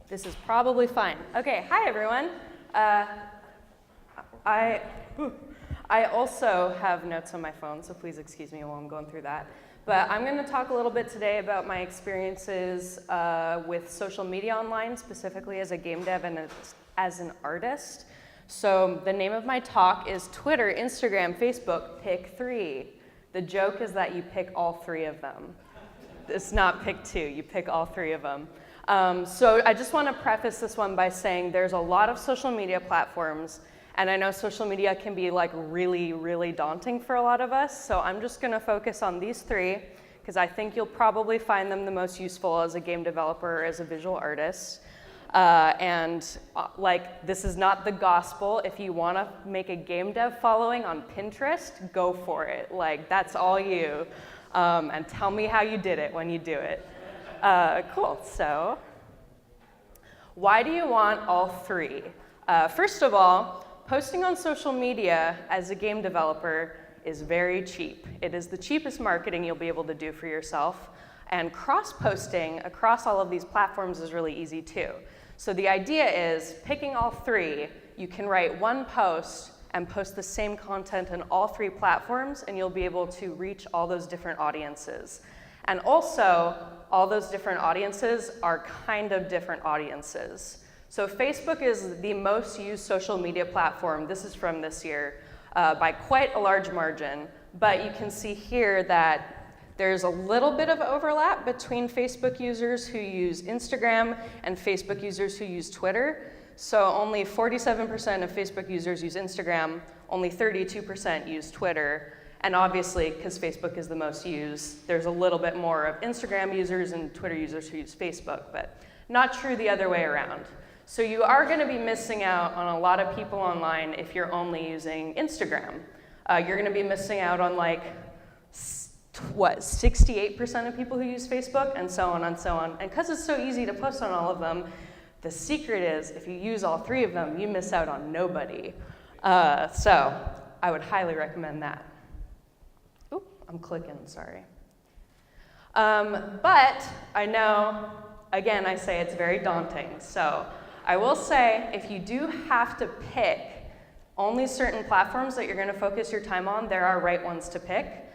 This is probably fine. Okay, hi everyone. I also have notes on my phone, so please excuse me while I'm going through that. But I'm going to talk a little bit today about my experiences with social media online, specifically as a game dev and as an artist. So the name of my talk is Twitter, Instagram, Facebook, pick 3. The joke is that you pick all 3 of them. It's not pick 2, you pick all 3 of them. So I just want to preface this one by saying there's a lot of social media platforms, and I know social media can be like really, really daunting for a lot of us. So I'm just going to focus on these 3 because I think you'll probably find them the most useful as a game developer or as a visual artist. This is not the gospel. If you want to make a game dev following on Pinterest, go for it. Like, that's all you. And tell me how you did it when you do it. Cool, so why do you want all 3? First of all, posting on social media as a game developer is very cheap. It is the cheapest marketing you'll be able to do for yourself. And cross-posting across all of these platforms is really easy too. So the idea is, picking all 3, you can write one post and post the same content on all 3 platforms, and you'll be able to reach all those different audiences. And also, all those different audiences are kind of different audiences. So Facebook is the most used social media platform, this is from this year, by quite a large margin. But you can see here that there's a little bit of overlap between Facebook users who use Instagram and Facebook users who use Twitter. So only 47% of Facebook users use Instagram, only 32% use Twitter. And obviously, because Facebook is the most used, there's a little bit more of Instagram users and Twitter users who use Facebook, but not true the other way around. So you are going to be missing out on a lot of people online if you're only using Instagram. You're going to be missing out on 68% of people who use Facebook, and so on and so on. And because it's so easy to post on all of them, the secret is if you use all 3 of them, you miss out on nobody. So I would highly recommend that. Oop, I'm clicking, sorry. But I know, again, I say it's very daunting. So I will say, if you do have to pick only certain platforms that you're going to focus your time on, there are right ones to pick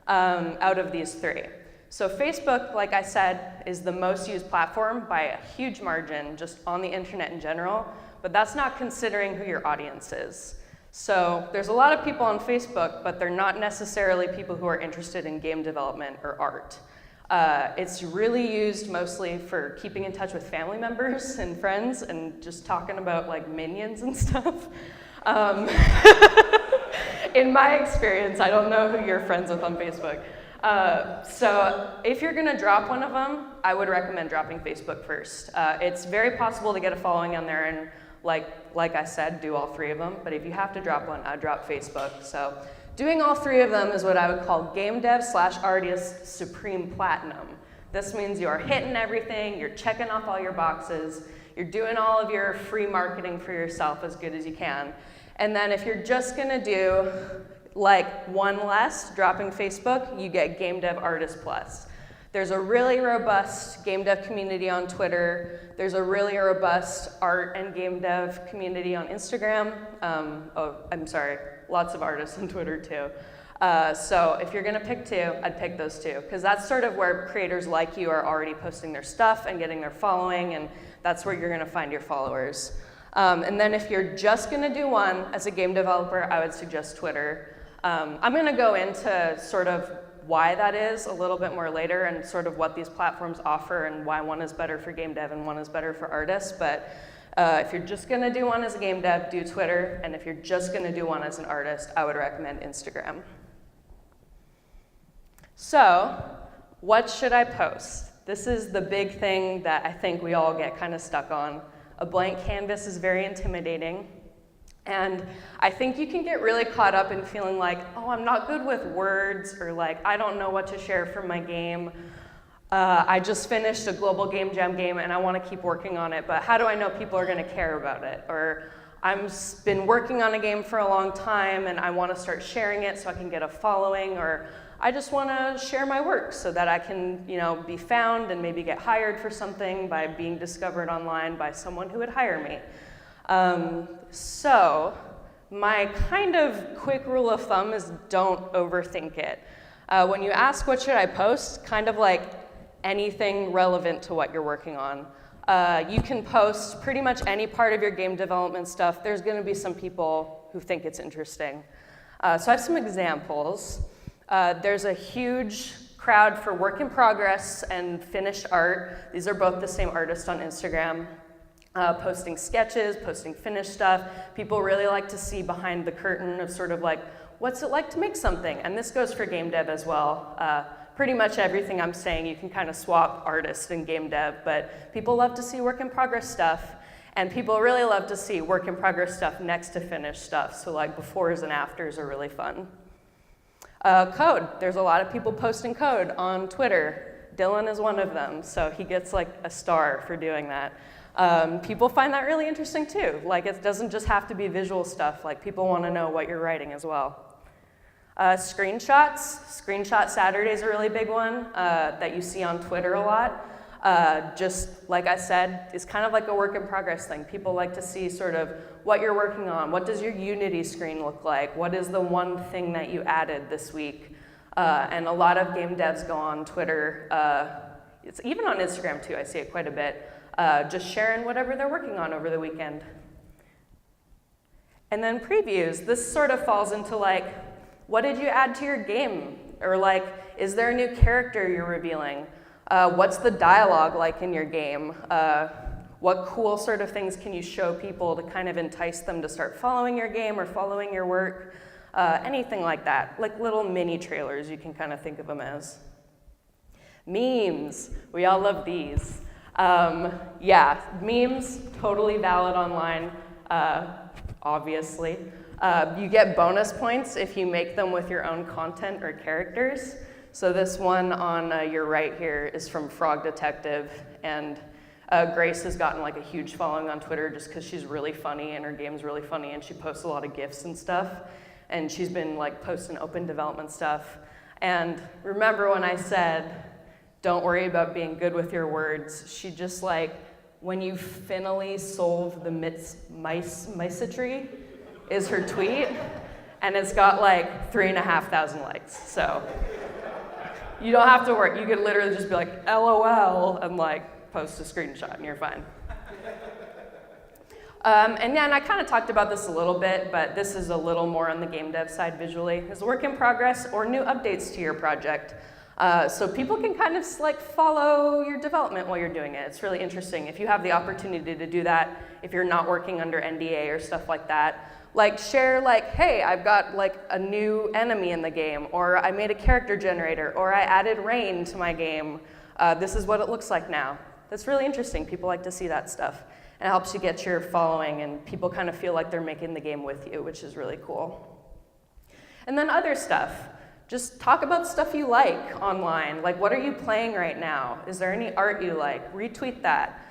out of these 3. So Facebook, like I said, is the most used platform by a huge margin just on the internet in general, but that's not considering who your audience is. So there's a lot of people on Facebook, but they're not necessarily people who are interested in game development or art. It's really used mostly for keeping in touch with family members and friends and just talking about like minions and stuff. In my experience, I don't know who you're friends with on Facebook. So if you're gonna drop one of them, I would recommend dropping Facebook first. It's very possible to get a following on there and like I said, do all 3 of them, but if you have to drop one, I'd drop Facebook. So doing all 3 of them is what I would call game dev / artist supreme platinum. This means you are hitting everything, you're checking off all your boxes, you're doing all of your free marketing for yourself as good as you can. And then if you're just gonna do one less, dropping Facebook, you get Game Dev Artist Plus. There's a really robust game dev community on Twitter. There's a really robust art and game dev community on Instagram. Lots of artists on Twitter too. So if you're gonna pick 2, I'd pick those 2, because that's sort of where creators like you are already posting their stuff and getting their following, and that's where you're gonna find your followers. And then if you're just gonna do one as a game developer, I would suggest Twitter. I'm gonna go into sort of why that is a little bit more later and sort of what these platforms offer and why one is better for game dev and one is better for artists. But if you're just gonna do one as a game dev, do Twitter. And if you're just gonna do one as an artist, I would recommend Instagram. So what should I post? This is the big thing that I think we all get kind of stuck on. A blank canvas is very intimidating. And I think you can get really caught up in feeling like, oh, I'm not good with words, or like, I don't know what to share from my game. I just finished a global game jam game and I want to keep working on it, but how do I know people are going to care about it? Or I've been working on a game for a long time and I want to start sharing it so I can get a following, or I just want to share my work so that I can, be found and maybe get hired for something by being discovered online by someone who would hire me. So my kind of quick rule of thumb is don't overthink it. When you ask what should I post, kind of like anything relevant to what you're working on. You can post pretty much any part of your game development stuff. There's going to be some people who think it's interesting. So I have some examples. There's a huge crowd for work in progress and finished art. These are both the same artist on Instagram. Posting sketches, posting finished stuff. People really like to see behind the curtain of sort of like, what's it like to make something? And this goes for game dev as well. Pretty much everything I'm saying, you can kind of swap artist and game dev, but people love to see work in progress stuff, and people really love to see work in progress stuff next to finished stuff, so like befores and afters are really fun. Code, there's a lot of people posting code on Twitter. Dylan is one of them, so he gets like a star for doing that. People find that really interesting too. Like it doesn't just have to be visual stuff, like people want to know what you're writing as well. Screenshots. Screenshot Saturday is a really big one that you see on Twitter a lot. Just like I said, it's kind of like a work in progress thing. People like to see sort of what you're working on. What does your Unity screen look like? What is the one thing that you added this week? And a lot of game devs go on Twitter. It's even on Instagram too, I see it quite a bit. Just sharing whatever they're working on over the weekend. And then previews. This sort of falls into like, what did you add to your game? Or like, is there a new character you're revealing? What's the dialogue like in your game? What cool sort of things can you show people to kind of entice them to start following your game or following your work? Anything like that, like little mini trailers, you can kind of think of them as. Memes, we all love these. Yeah, memes, totally valid online, obviously. You get bonus points if you make them with your own content or characters. So this one on your right here is from Frog Detective, and Grace has gotten like a huge following on Twitter just because she's really funny and her game's really funny and she posts a lot of GIFs and stuff. And she's been like posting open development stuff. And remember when I said, don't worry about being good with your words, she just like, when you finally solve the mystery, is her tweet, and it's got like 3,500 likes. So you don't have to work. You could literally just be like, LOL, and like post a screenshot, and you're fine. And then I kind of talked about this a little bit, but this is a little more on the game dev side visually. Is work in progress or new updates to your project. So people can kind of like follow your development while you're doing it. It's really interesting. If you have the opportunity to do that, if you're not working under NDA or stuff like that, like share like, hey, I've got like a new enemy in the game, or I made a character generator, or I added rain to my game. This is what it looks like now. That's really interesting. People like to see that stuff. And it helps you get your following, and people kind of feel like they're making the game with you, which is really cool. And then other stuff. Just talk about stuff you like online. Like, what are you playing right now? Is there any art you like? Retweet that.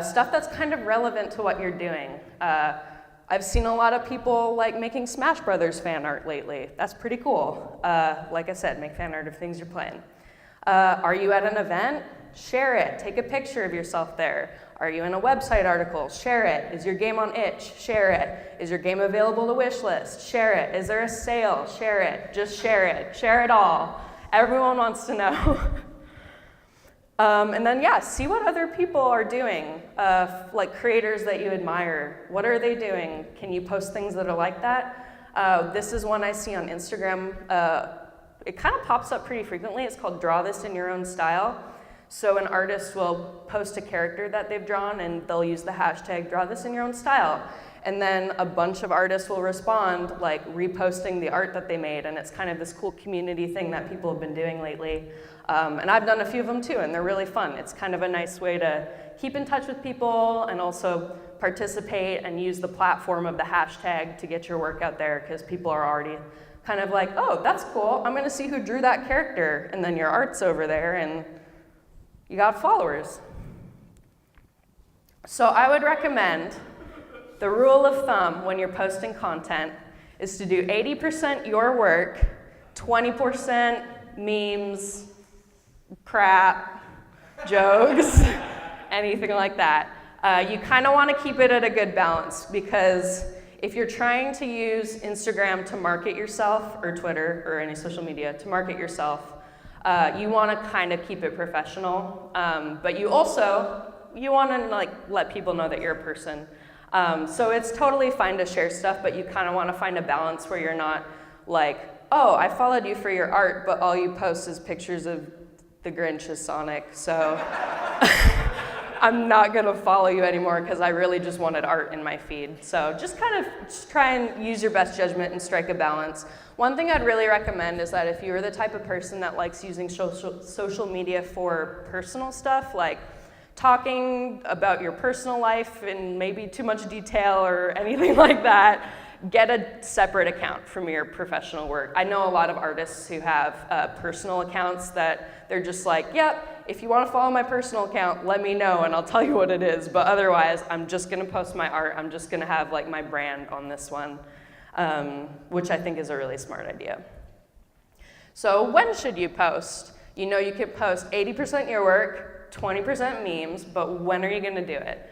Stuff that's kind of relevant to what you're doing. I've seen a lot of people like making Smash Brothers fan art lately. That's pretty cool. Like I said, make fan art of things you're playing. Are you at an event? Share it. Take a picture of yourself there. Are you in a website article? Share it. Is your game on itch? Share it. Is your game available to wishlist? Share it. Is there a sale? Share it. Just share it. Share it all. Everyone wants to know. And then, yeah, see what other people are doing, like creators that you admire. What are they doing? Can you post things that are like that? This is one I see on Instagram. It kind of pops up pretty frequently. It's called Draw This in Your Own Style. So an artist will post a character that they've drawn, and they'll use the hashtag Draw This in Your Own Style. And then a bunch of artists will respond, like reposting the art that they made, and it's kind of this cool community thing that people have been doing lately. And I've done a few of them too, and they're really fun. It's kind of a nice way to keep in touch with people and also participate and use the platform of the hashtag to get your work out there, because people are already kind of like, oh, that's cool. I'm gonna see who drew that character. And then your art's over there, and you got followers. So I would recommend the rule of thumb when you're posting content is to do 80% your work, 20% memes, crap, jokes, anything like that. You kind of want to keep it at a good balance, because if you're trying to use Instagram to market yourself, or Twitter, or any social media to market yourself, you want to kind of keep it professional, but you want to like let people know that you're a person. So it's totally fine to share stuff, but you kind of want to find a balance where you're not like, oh, I followed you for your art, but all you post is pictures of the Grinch as Sonic, so I'm not gonna follow you anymore because I really just wanted art in my feed. So just try and use your best judgment and strike a balance. One thing I'd really recommend is that if you're the type of person that likes using social media for personal stuff, like talking about your personal life in maybe too much detail or anything like that, get a separate account from your professional work. I know a lot of artists who have personal accounts that they're just like, yep, if you want to follow my personal account, let me know and I'll tell you what it is. But otherwise, I'm just going to post my art. I'm just going to have like my brand on this one, which I think is a really smart idea. So when should you post? You know you can post 80% your work, 20% memes, but when are you going to do it?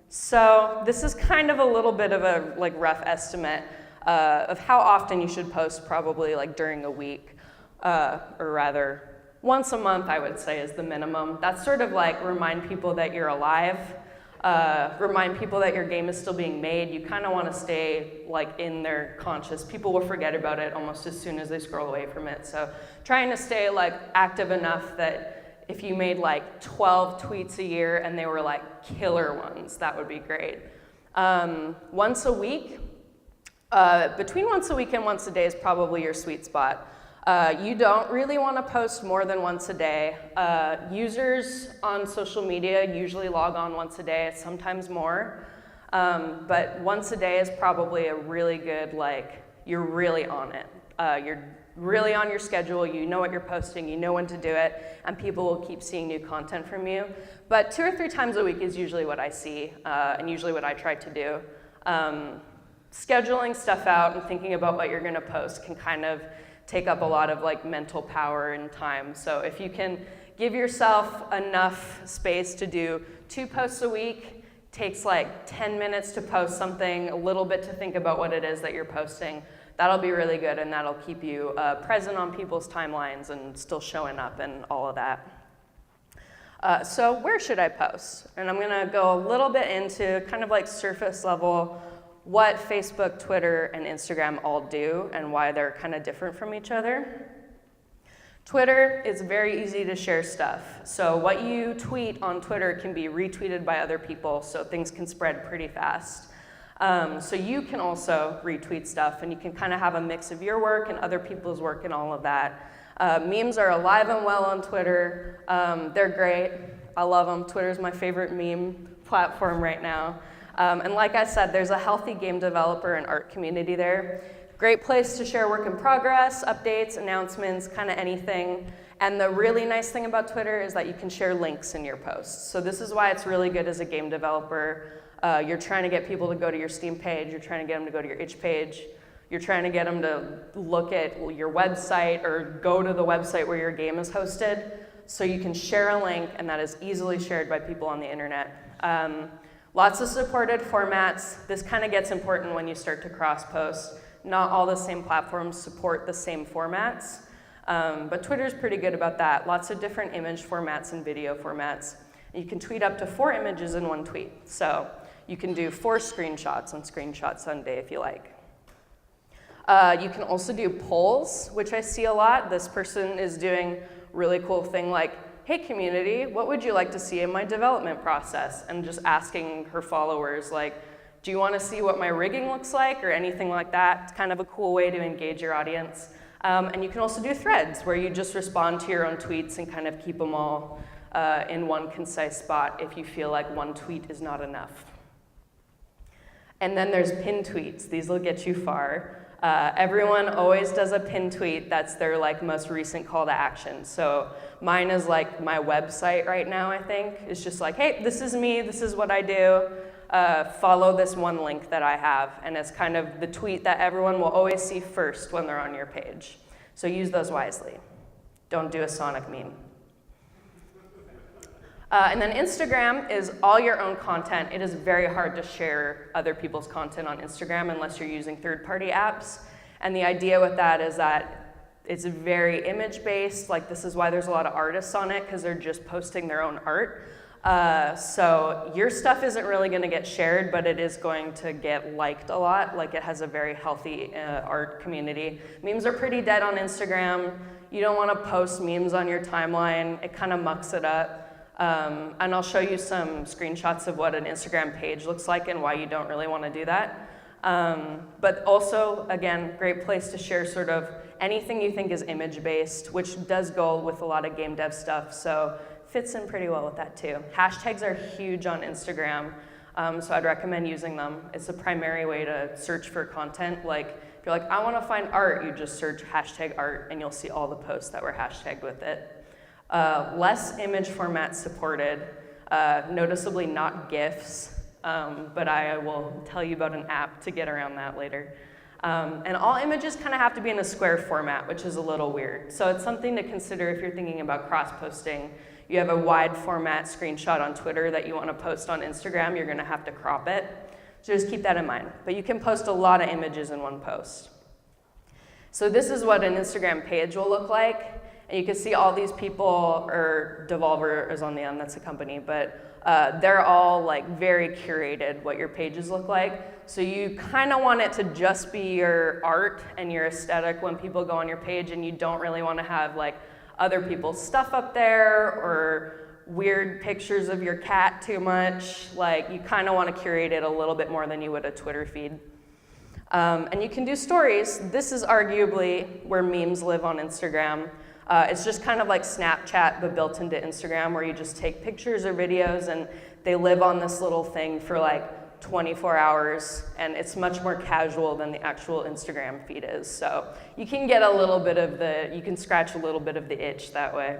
So this is kind of a little bit of a rough estimate of how often you should post, probably like during a week, or rather once a month, I would say, is the minimum. That's sort of like remind people that you're alive, remind people that your game is still being made. You kind of want to stay like in their conscious. People will forget about it almost as soon as they scroll away from it. So trying to stay like active enough that if you made like 12 tweets a year and they were like killer ones, that would be great. Once a week, between once a week and once a day is probably your sweet spot. You don't really want to post more than once a day. Users on social media usually log on once a day, sometimes more. But once a day is probably a really good, like, you're really on it. You're really on your schedule, you know what you're posting, you know when to do it, and people will keep seeing new content from you. But 2 or 3 times a week is usually what I see, and usually what I try to do. Scheduling stuff out and thinking about what you're gonna post can kind of take up a lot of like mental power and time. So if you can give yourself enough space to do 2 posts a week, takes like 10 minutes to post something, a little bit to think about what it is that you're posting, that'll be really good, and that'll keep you present on people's timelines and still showing up and all of that. So where should I post? And I'm gonna go a little bit into kind of like surface level what Facebook, Twitter, and Instagram all do and why they're kind of different from each other. Twitter is very easy to share stuff. So what you tweet on Twitter can be retweeted by other people, so things can spread pretty fast. So you can also retweet stuff, and you can kind of have a mix of your work and other people's work and all of that. Memes are alive and well on Twitter. They're great. I love them. Twitter's my favorite meme platform right now. And like I said, there's a healthy game developer and art community there. Great place to share work in progress, updates, announcements, kind of anything. And the really nice thing about Twitter is that you can share links in your posts. So this is why it's really good as a game developer. You're trying to get people to go to your Steam page, you're trying to get them to go to your itch page, you're trying to get them to look at your website or go to the website where your game is hosted. So you can share a link, and that is easily shared by people on the internet. Lots of supported formats. This kind of gets important when you start to cross-post. Not all the same platforms support the same formats, but Twitter's pretty good about that. Lots of different image formats and video formats. You can tweet up to 4 images in one tweet. So you can do 4 screenshots on Screenshot Sunday if you like. You can also do polls, which I see a lot. This person is doing a really cool thing like, hey community, what would you like to see in my development process? And just asking her followers, like, do you want to see what my rigging looks like or anything like that? It's kind of a cool way to engage your audience. And you can also do threads where you just respond to your own tweets and kind of keep them all in one concise spot if you feel like one tweet is not enough. And then there's pin tweets. These will get you far. Everyone always does a pin tweet. That's their like most recent call to action. So mine is like my website right now, I think. It's just like, hey, this is me, this is what I do. Follow this one link that I have. And it's kind of the tweet that everyone will always see first when they're on your page. So use those wisely. Don't do a Sonic meme. And then Instagram is all your own content. It is very hard to share other people's content on Instagram unless you're using third-party apps. And the idea with that is that it's very image-based. Like, this is why there's a lot of artists on it, because they're just posting their own art. So your stuff isn't really going to get shared, but it is going to get liked a lot. Like, it has a very healthy art community. Memes are pretty dead on Instagram. You don't want to post memes on your timeline. It kind of mucks it up. And I'll show you some screenshots of what an Instagram page looks like and why you don't really want to do that. But also, again, great place to share sort of anything you think is image-based, which does go with a lot of game dev stuff, so fits in pretty well with that too. Hashtags are huge on Instagram, so I'd recommend using them. It's a primary way to search for content. Like, if you're like, I want to find art, you just search hashtag art, and you'll see all the posts that were hashtagged with it. Less image formats supported, noticeably not GIFs, but I will tell you about an app to get around that later. And all images kind of have to be in a square format, which is a little weird. So it's something to consider if you're thinking about cross-posting. You have a wide format screenshot on Twitter that you want to post on Instagram, you're going to have to crop it. So just keep that in mind. But you can post a lot of images in one post. So this is what an Instagram page will look like. And you can see all these people, or Devolver is on the end, that's a company, but they're all like very curated what your pages look like. So you kind of want it to just be your art and your aesthetic when people go on your page, and you don't really want to have like other people's stuff up there or weird pictures of your cat too much. Like, you kind of want to curate it a little bit more than you would a Twitter feed. And you can do stories. This is arguably where memes live on Instagram. It's just kind of like Snapchat, but built into Instagram, where you just take pictures or videos and they live on this little thing for like 24 hours, and it's much more casual than the actual Instagram feed is. So you can get a little bit of you can scratch a little bit of the itch that way.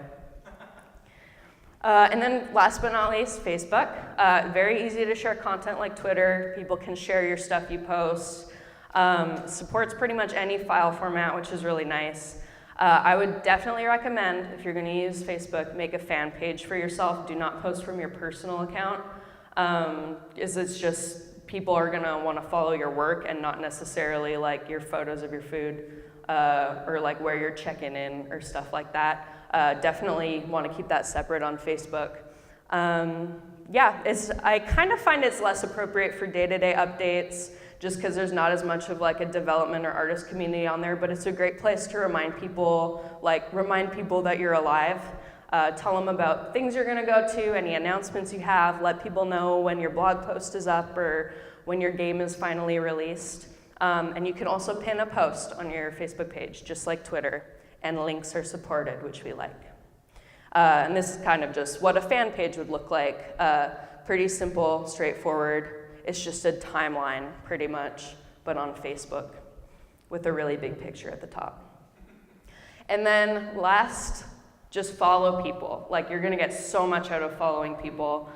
And then last but not least, Facebook. Very easy to share content like Twitter. People can share your stuff you post. Supports pretty much any file format, which is really nice. I would definitely recommend, if you're going to use Facebook, make a fan page for yourself. Do not post from your personal account, because it's just people are going to want to follow your work and not necessarily like your photos of your food or like where you're checking in or stuff like that. Definitely want to keep that separate on Facebook. Yeah, I kind of find it's less appropriate for day-to-day updates, just because there's not as much of like a development or artist community on there, but it's a great place to remind people that you're alive. Tell them about things you're gonna go to, any announcements you have, let people know when your blog post is up or when your game is finally released. And you can also pin a post on your Facebook page, just like Twitter, and links are supported, which we like. And this is kind of just what a fan page would look like. Pretty simple, straightforward. It's just a timeline, pretty much, but on Facebook with a really big picture at the top. And then last, just follow people. Like, you're gonna get so much out of following people.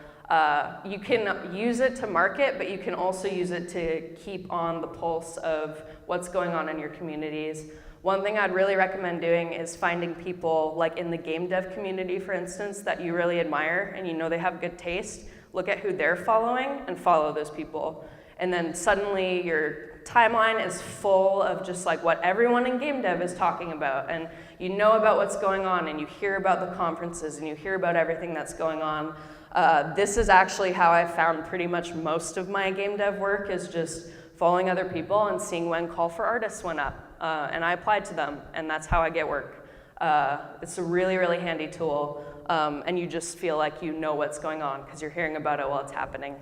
You can use it to market, but you can also use it to keep on the pulse of what's going on in your communities. One thing I'd really recommend doing is finding people, like in the game dev community, for instance, that you really admire and you know they have good taste. Look at who they're following and follow those people. And then suddenly your timeline is full of just like what everyone in game dev is talking about. And you know about what's going on, and you hear about the conferences, and you hear about everything that's going on. This is actually how I found pretty much most of my game dev work, is just following other people and seeing when Call for Artists went up. And I applied to them, and that's how I get work. It's a really, really handy tool. And you just feel like you know what's going on because you're hearing about it while it's happening.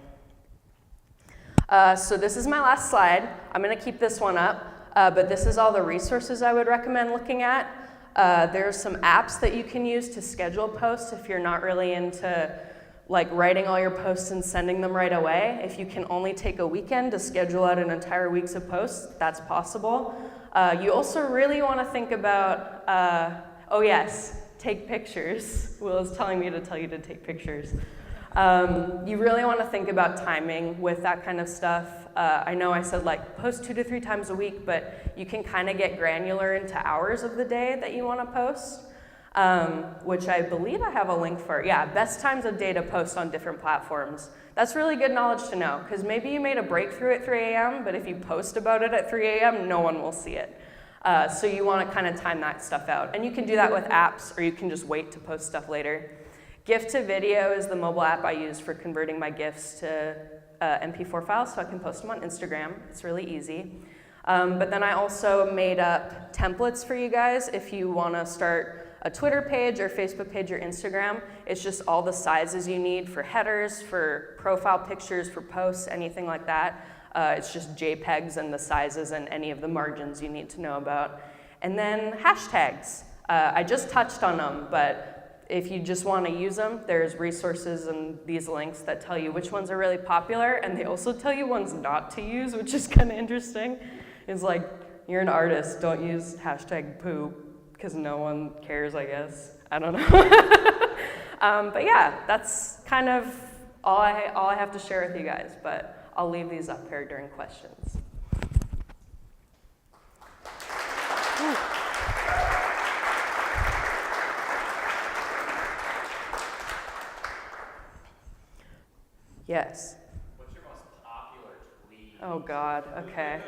So this is my last slide. I'm going to keep this one up, but this is all the resources I would recommend looking at. There's some apps that you can use to schedule posts if you're not really into like writing all your posts and sending them right away. If you can only take a weekend to schedule out an entire week's of posts, that's possible. You also really want to think about, oh yes, take pictures. Will is telling me to tell you to take pictures. You really want to think about timing with that kind of stuff. I know I said like post 2 to 3 times a week, but you can kind of get granular into hours of the day that you want to post, which I believe I have a link for. Yeah, best times of day to post on different platforms. That's really good knowledge to know, because maybe you made a breakthrough at 3 a.m., but if you post about it at 3 a.m., no one will see it. So you want to kind of time that stuff out. And you can do that with apps, or you can just wait to post stuff later. GIF to video is the mobile app I use for converting my GIFs to MP4 files so I can post them on Instagram. It's really easy. But then I also made up templates for you guys if you want to start a Twitter page or Facebook page or Instagram. It's just all the sizes you need for headers, for profile pictures, for posts, anything like that. It's just JPEGs and the sizes and any of the margins you need to know about. And then hashtags. I just touched on them, but if you just want to use them, there's resources and these links that tell you which ones are really popular, and they also tell you ones not to use, which is kind of interesting. It's like, you're an artist, don't use hashtag poo, because no one cares, I guess. I don't know. But yeah, that's kind of all I have to share with you guys, but I'll leave these up here during questions. Yes. What's your most popular tweet? Oh God, okay.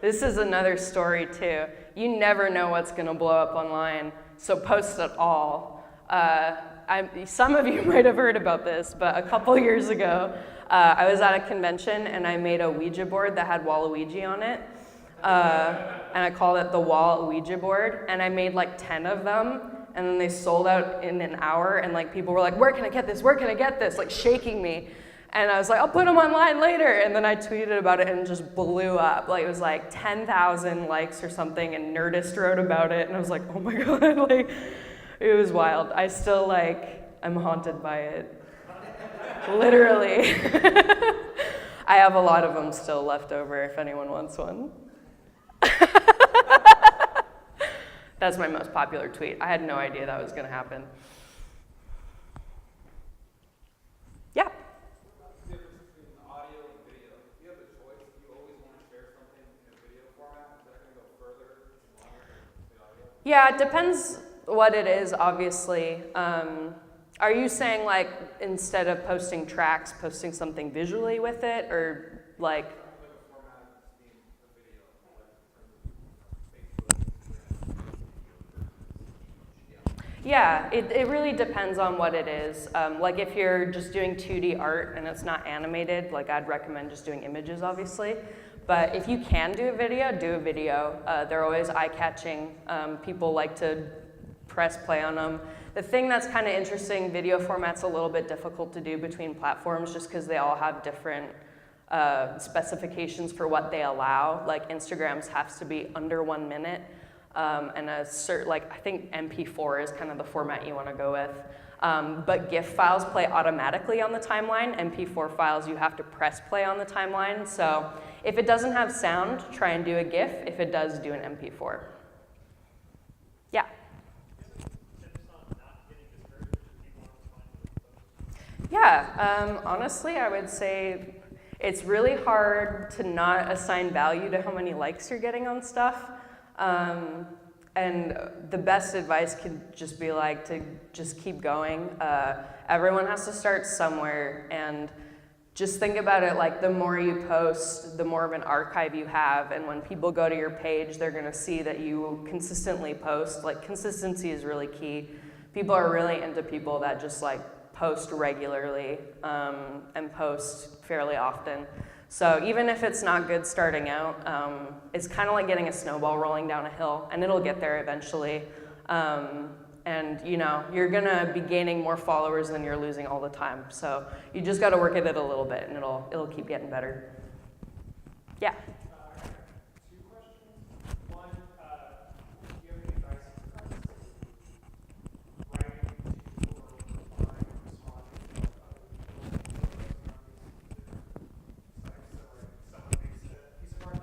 This is another story too. You never know what's gonna blow up online, so post it all. Some of you might have heard about this, but a couple years ago, I was at a convention and I made a Ouija board that had Waluigi on it. And I called it the Wall Ouija board, and I made like 10 of them, and then they sold out in an hour, and like people were like, where can I get this? Where can I get this? Like shaking me. And I was like, I'll put them online later. And then I tweeted about it and it just blew up. Like it was like 10,000 likes or something, and Nerdist wrote about it. And I was like, oh my God, like it was wild. I still I'm haunted by it. Literally. I have a lot of them still left over if anyone wants one. That's my most popular tweet. I had no idea that was gonna happen. Yeah. Yeah, it depends what it is, obviously. Are you saying like instead of posting tracks, posting something visually with it, or like? Yeah, it really depends on what it is. Like if you're just doing 2D art and it's not animated, like I'd recommend just doing images, obviously. But if you can do a video, do a video. They're always eye-catching. People like to press play on them. The thing that's kind of interesting, video format's a little bit difficult to do between platforms just because they all have different specifications for what they allow. Like Instagram's has to be under 1 minute. And I think MP4 is kind of the format you want to go with. But GIF files play automatically on the timeline. MP4 files, you have to press play on the timeline. So if it doesn't have sound, try and do a GIF. If it does, do an MP4. Yeah? Yeah, honestly, I would say it's really hard to not assign value to how many likes you're getting on stuff. And the best advice could just be like to just keep going. Everyone has to start somewhere, and just think about it like the more you post, the more of an archive you have, and when people go to your page, they're gonna see that you consistently post. Like consistency is really key. People are really into people that just like post regularly and post fairly often. So even if it's not good starting out, it's kind of like getting a snowball rolling down a hill, and it'll get there eventually. And you know, you're gonna be gaining more followers than you're losing all the time. So you just gotta work at it a little bit, and it'll keep getting better. Yeah. Two questions. One, do you have any advice for writing to people or replying or responding to other people? Someone makes a piece of art that you really like, and you want to express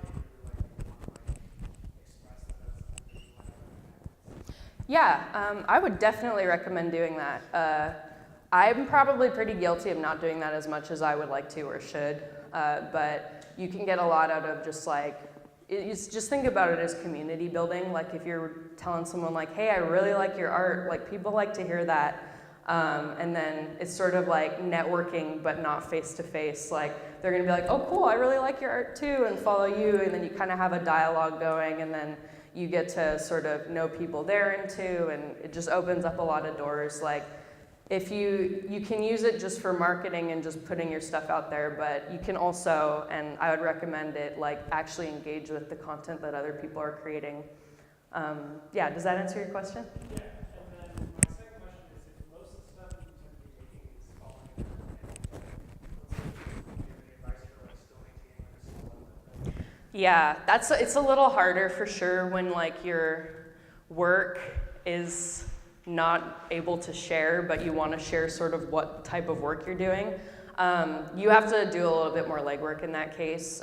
that as something that you like. Yeah, I would definitely recommend doing that. I'm probably pretty guilty of not doing that as much as I would like to or should, but you can get a lot out of just like, just think about it as community building. Like if you're telling someone like, hey, I really like your art, like people like to hear that. And then it's sort of like networking, but not face to face. Like they're gonna be like, oh cool, I really like your art too, and follow you, and then you kind of have a dialogue going, and then you get to sort of know people they're into, and it just opens up a lot of doors. Like if you can use it just for marketing and just putting your stuff out there, but you can also, and I would recommend it, like actually engage with the content that other people are creating. Yeah, does that answer your question? Yeah, and then my second question is if most of the stuff you tend to be making is following it, and let's say you give any advice for like still maintaining like a solid. Yeah, it's a little harder for sure when like your work is not able to share, but you want to share sort of what type of work you're doing. You have to do a little bit more legwork in that case.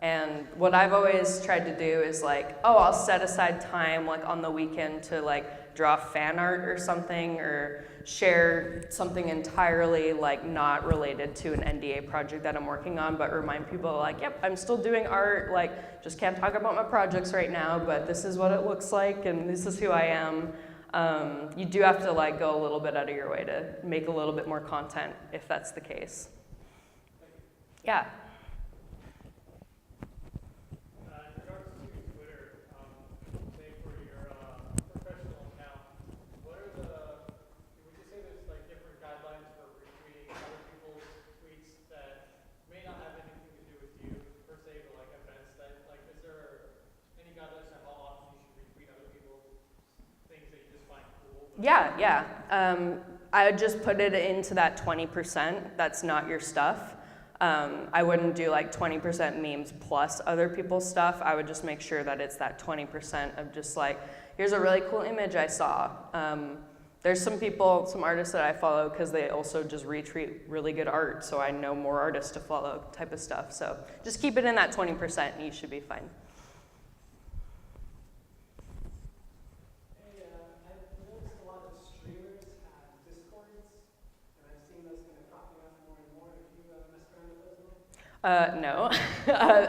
And what I've always tried to do is like, oh, I'll set aside time like on the weekend to like draw fan art or something, or share something entirely like not related to an NDA project that I'm working on, but remind people like, yep, I'm still doing art, like just can't talk about my projects right now, but this is what it looks like and this is who I am. You do have to like go a little bit out of your way to make a little bit more content if that's the case. Yeah. In regards to Twitter, say for your professional account, what are would you say there's like different guidelines for retweeting other people's tweets that may not have anything to do with you per se, but like events that, like, is there any guidelines on how often you should retweet other people's things that you just find cool? Yeah. I would just put it into that 20% that's not your stuff. I wouldn't do like 20% memes plus other people's stuff. I would just make sure that it's that 20% of just like, here's a really cool image I saw. There's some artists that I follow because they also just retweet really good art, so I know more artists to follow type of stuff. So just keep it in that 20% and you should be fine. I've noticed a lot of streamers have Discords, and I've seen those kind of popping up more and more. Have you messed around with those at all? No,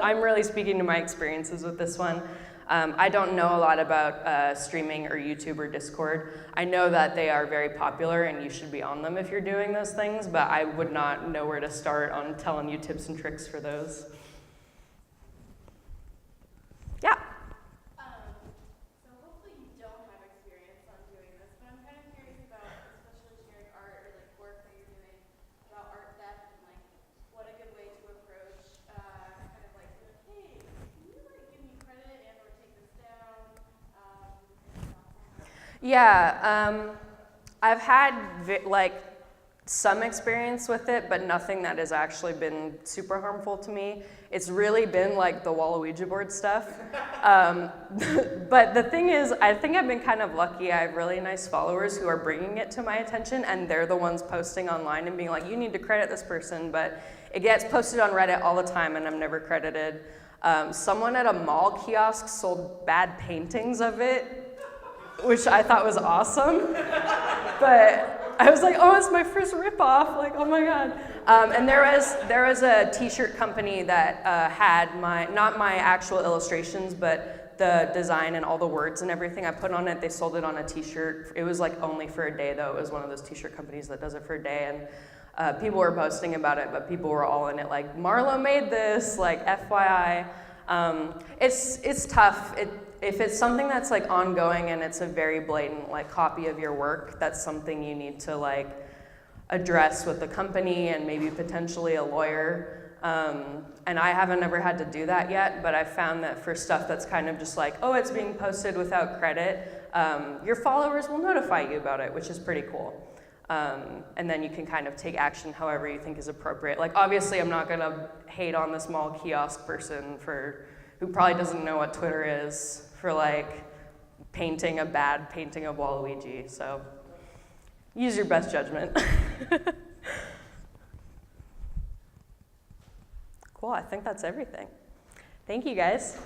I'm really speaking to my experiences with this one. I don't know a lot about streaming or YouTube or Discord. I know that they are very popular and you should be on them if you're doing those things, but I would not know where to start on telling you tips and tricks for those. Yeah. So hopefully you don't have experience on doing this, but I'm kind of curious about, especially sharing art or like work that you're doing, about art theft and like what a good way to approach kind of like, hey, can you like give me credit and or take this down? Yeah, I've had like some experience with it, but nothing that has actually been super harmful to me. It's really been like the Waluigi board stuff. But the thing is, I think I've been kind of lucky. I have really nice followers who are bringing it to my attention, and they're the ones posting online and being like, you need to credit this person, but it gets posted on Reddit all the time and I'm never credited. Someone at a mall kiosk sold bad paintings of it, which I thought was awesome. But I was like, oh, it's my first ripoff, like, oh my God. And there was a t-shirt company that had not my actual illustrations, but the design and all the words and everything I put on it. They sold it on a t-shirt. It was like only for a day though. It was one of those t-shirt companies that does it for a day. And people were posting about it, but people were all in it like, Marlowe made this, like FYI. It's tough. If it's something that's like ongoing and it's a very blatant like copy of your work, that's something you need to like address with the company and maybe potentially a lawyer. And I haven't ever had to do that yet, but I found that for stuff that's kind of just like, oh, it's being posted without credit, your followers will notify you about it, which is pretty cool. And then you can kind of take action however you think is appropriate. Like obviously I'm not gonna hate on the small kiosk person who probably doesn't know what Twitter is for like painting a bad painting of Waluigi. So use your best judgment. Cool, I think that's everything. Thank you guys.